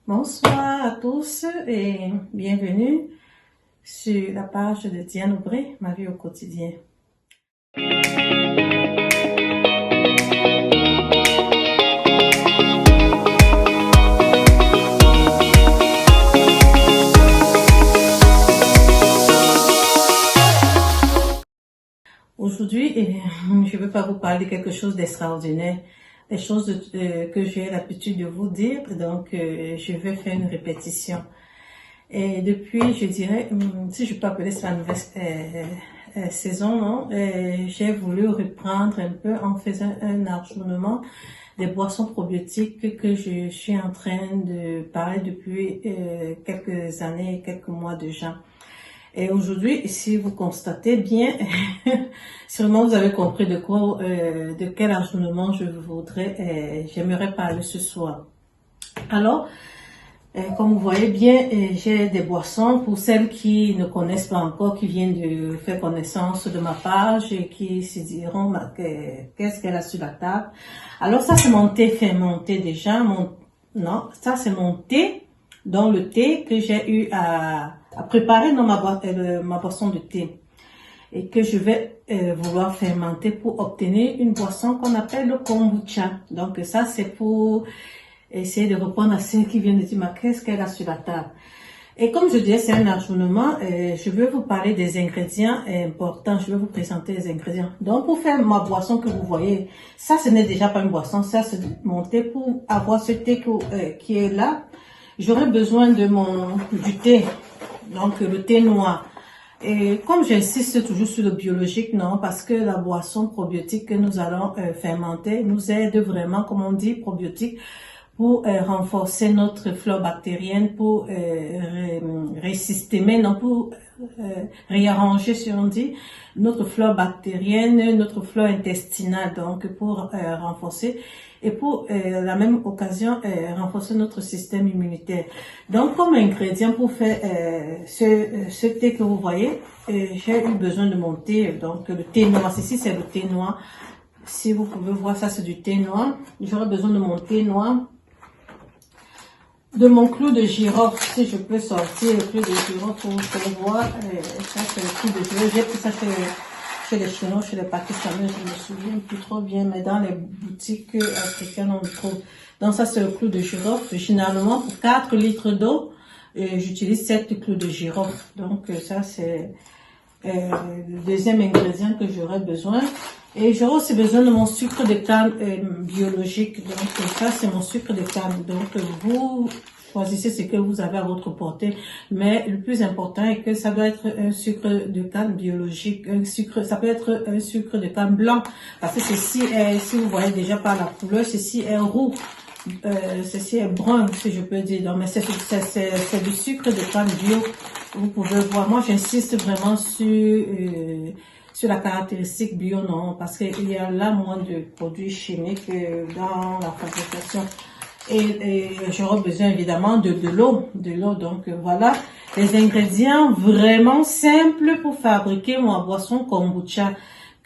Bonsoir à tous et bienvenue sur la page de Diane Aubry, ma vie au quotidien. Aujourd'hui, je ne vais pas vous parler de quelque chose d'extraordinaire, des choses que j'ai l'habitude de vous dire, donc je vais faire une répétition. Et depuis, je dirais, si je peux appeler ça la nouvelle saison, non, j'ai voulu reprendre un peu en faisant un ajournement des boissons probiotiques que je suis en train de parler depuis quelques années, quelques mois déjà. Et aujourd'hui, si vous constatez bien, sûrement vous avez compris de quel ajournement j'aimerais parler ce soir. Alors, comme vous voyez bien, j'ai des boissons pour celles qui ne connaissent pas encore, qui viennent de faire connaissance de ma page et qui se diront qu'est-ce qu'elle a sur la table. Alors ça c'est mon thé fermenté déjà, ça c'est mon thé, dans le thé que j'ai eu à préparer dans ma boisson de thé et que je vais vouloir fermenter pour obtenir une boisson qu'on appelle le kombucha. Donc ça c'est pour essayer de répondre à ceux qui viennent de dire qu'est-ce qu'elle a sur la table. Et comme je disais, c'est un ajournement, je vais vous parler des ingrédients importants, je vais vous présenter les ingrédients. Donc pour faire ma boisson que vous voyez, ça ce n'est déjà pas une boisson, ça c'est mon thé. Pour avoir ce thé qui est là, j'aurai besoin de du thé, donc le thé noir. Et comme j'insiste toujours sur le biologique, non, parce que la boisson probiotique que nous allons fermenter nous aide vraiment, comme on dit, probiotique, pour renforcer notre flore bactérienne, pour résystemer, non, pour réarranger, si on dit, notre flore bactérienne, notre flore intestinale, donc pour renforcer et pour la même occasion renforcer notre système immunitaire. Donc comme ingrédient pour faire ce thé que vous voyez, j'ai eu besoin de mon thé, donc le thé noir. Ceci c'est le thé noir. Si vous pouvez voir, ça c'est du thé noir. J'aurai besoin de mon thé noir, de mon clou de girofle, si je peux sortir le clou de girofle pour le voir. Ça c'est le clou de girofle. J'ai pris ça chez les Chinois, chez les Pakistanais, je me souviens plus trop bien, mais dans les boutiques africaines on le trouve. Donc ça c'est le clou de girofle. Généralement pour 4 litres d'eau, j'utilise 7 clous de girofle. Donc ça c'est le deuxième ingrédient que j'aurais besoin. Et j'aurai aussi besoin de mon sucre de canne biologique. Donc ça c'est mon sucre de canne. Donc vous choisissez ce que vous avez à votre portée. Mais le plus important est que ça doit être un sucre de canne biologique. Ça peut être un sucre de canne blanc. Parce que ceci est, si vous voyez déjà par la couleur, ceci est roux. Ceci est brun, si je peux dire. Donc, mais c'est du sucre de canne bio. Vous pouvez voir. Moi, j'insiste vraiment sur la caractéristique bio, non, parce qu'il y a là moins de produits chimiques dans la fabrication. Et j'aurai besoin évidemment de l'eau. Donc voilà les ingrédients vraiment simples pour fabriquer ma boisson kombucha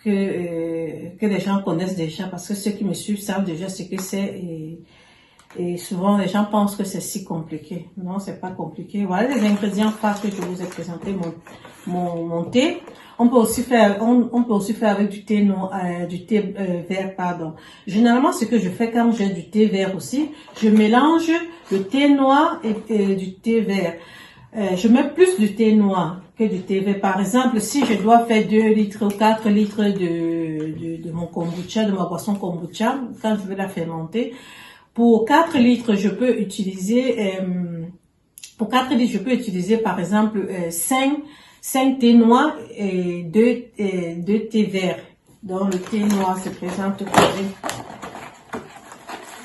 que les gens connaissent déjà, parce que ceux qui me suivent savent déjà ce que c'est. Et souvent les gens pensent que c'est si compliqué. Non, c'est pas compliqué. Voilà les ingrédients phares que je vous ai présentés. Mon thé. On peut aussi faire avec du thé vert, pardon. Généralement, ce que je fais quand j'ai du thé vert aussi, je mélange le thé noir et du thé vert. Je mets plus du thé noir que du thé vert. Par exemple, si je dois faire 2 litres ou 4 litres de mon kombucha, de ma boisson kombucha, quand je vais la fermenter, pour 4 litres, je peux utiliser, par exemple 5 thés noirs et 2 thés verts. Donc le thé noir se présente posé.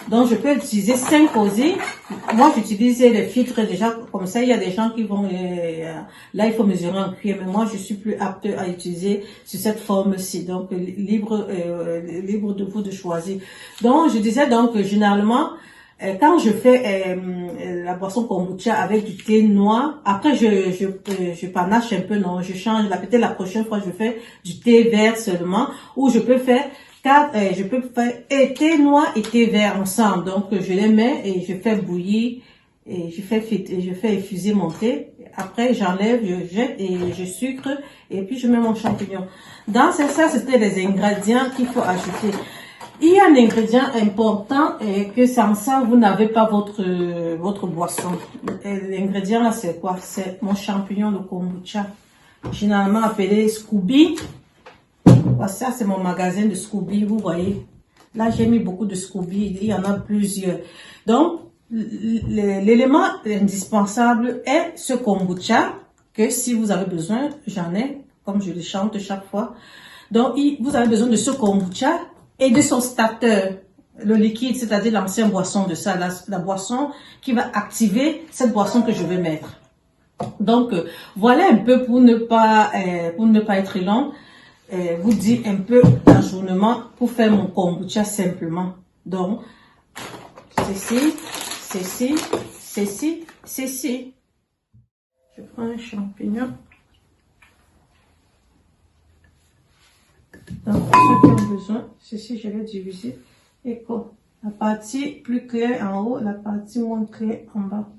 Donc je peux utiliser 5 posés. Moi j'utilise les filtres déjà comme ça. Il y a des gens qui vont là il faut mesurer en cuillère, mais moi je suis plus apte à utiliser sur cette forme-ci. Donc libre de vous de choisir. Donc je disais donc généralement quand je fais la boisson kombucha avec du thé noir, après je panache un peu, non, je change. Peut-être la prochaine fois je fais du thé vert seulement, ou je peux faire thé noir et thé vert ensemble. Donc je les mets et je fais bouillir et je fais infuser mon thé. Après, j'enlève, je jette et je sucre et puis je mets mon champignon. Dans ça, c'était les ingrédients qu'il faut ajouter. Il y a un ingrédient important et que sans ça, vous n'avez pas votre boisson. L'ingrédient là, c'est quoi? C'est mon champignon de kombucha, généralement appelé Scooby. Ça, c'est mon magasin de Scooby, vous voyez. Là, j'ai mis beaucoup de Scooby, il y en a plusieurs. Donc, l'élément indispensable est ce kombucha, que si vous avez besoin, j'en ai, comme je le chante chaque fois. Donc, vous avez besoin de ce kombucha et de son starter, le liquide, c'est-à-dire l'ancienne boisson de ça, la boisson qui va activer cette boisson que je vais mettre. Donc, voilà un peu pour ne pas être long. Vous dire un peu d'ajournement pour faire mon kombucha simplement. Donc, ceci. Je prends un champignon. Donc, ceux qui ont besoin, ceci, je vais diviser. Et quoi? La partie plus claire en haut, la partie moins claire en bas.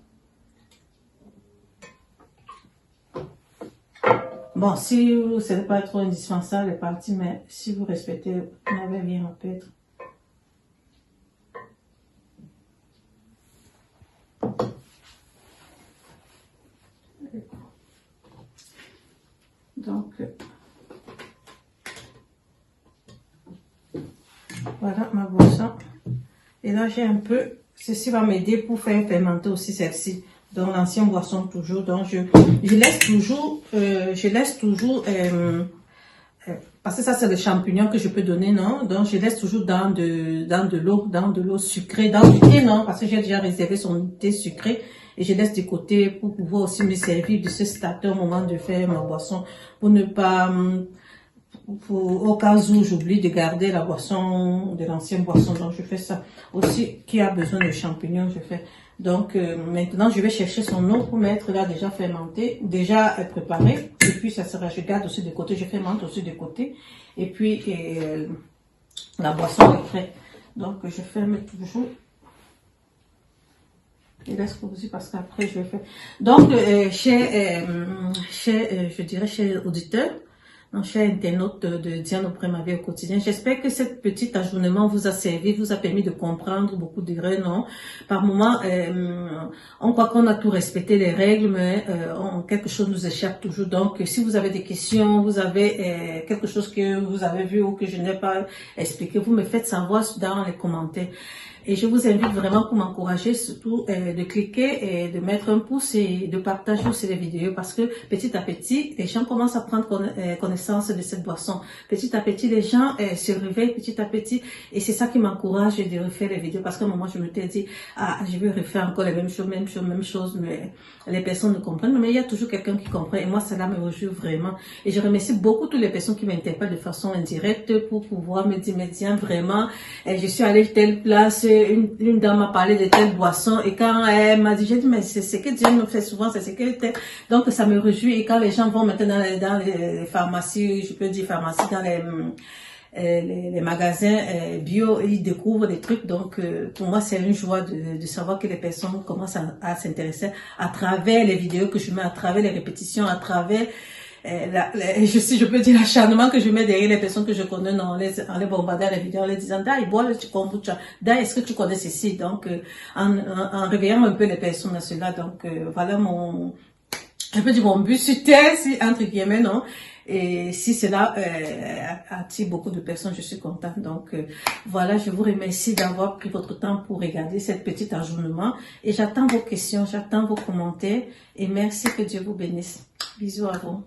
Bon, si ce n'est pas trop indispensable, les parties, mais si vous respectez, vous n'avez rien à perdre. Donc, voilà ma boisson. Et là, j'ai un peu, ceci va m'aider pour faire fermenter aussi celle-ci. Donc, l'ancienne boisson toujours. Donc, je laisse toujours, parce que ça, c'est le champignon que je peux donner, non? Donc, je laisse toujours dans de l'eau sucrée, dans du thé, non? Parce que j'ai déjà réservé son thé sucré. Et je laisse de côté pour pouvoir aussi me servir de ce starter au moment de faire ma boisson. Pour ne pas, au cas où j'oublie de garder la boisson, de l'ancienne boisson. Donc, je fais ça. Aussi, qui a besoin de champignons, je fais. Donc, maintenant, je vais chercher son eau pour mettre là déjà fermenté, déjà préparé. Et puis, ça sera, je garde aussi de côté, je fermente aussi de côté. Et puis, la boisson est prête. Donc, je ferme toujours. Et laisse poser parce qu'après, je vais faire. Donc, chers auditeurs, chers internautes de Diane Auprès ma vie au quotidien, j'espère que cet petit ajournement vous a servi, vous a permis de comprendre beaucoup d'erreurs, non? Par moments, on croit qu'on a tout respecté les règles, mais quelque chose nous échappe toujours. Donc, si vous avez des questions, vous avez quelque chose que vous avez vu ou que je n'ai pas expliqué, vous me faites savoir dans les commentaires. Et je vous invite vraiment pour m'encourager, surtout de cliquer et de mettre un pouce et de partager aussi les vidéos parce que petit à petit, les gens commencent à prendre connaissance de cette boisson. Petit à petit, les gens se réveillent petit à petit et c'est ça qui m'encourage de refaire les vidéos parce qu'à un moment, je me suis dit, je vais refaire encore les mêmes choses, mais les personnes ne comprennent. Mais il y a toujours quelqu'un qui comprend et moi, cela me réjouit vraiment. Et je remercie beaucoup toutes les personnes qui m'interpellent de façon indirecte pour pouvoir me dire, mais tiens, vraiment, je suis allée telle place, une dame m'a parlé de telle boisson et quand elle m'a dit, j'ai dit, mais c'est ce que Dieu me fait souvent, c'est ce que donc ça me réjouit et quand les gens vont maintenant dans les pharmacies, je peux dire pharmacies, dans les magasins bio, ils découvrent des trucs. Donc, pour moi, c'est une joie de savoir que les personnes commencent à s'intéresser à travers les vidéos que je mets, à travers les répétitions, à travers je peux dire l'acharnement que je mets derrière les personnes que je connais en les bombardant les vidéos, en les disant, Dai, bois le kombucha, Dai, est-ce que tu connais ceci? Donc, en réveillant un peu les personnes à cela. Donc, voilà je peux dire mon but sur terre, entre guillemets, non? Et si cela attire beaucoup de personnes, je suis contente. Donc, voilà, je vous remercie d'avoir pris votre temps pour regarder cette petite ajournement. Et j'attends vos questions, j'attends vos commentaires. Et merci, que Dieu vous bénisse. Bisous à vous.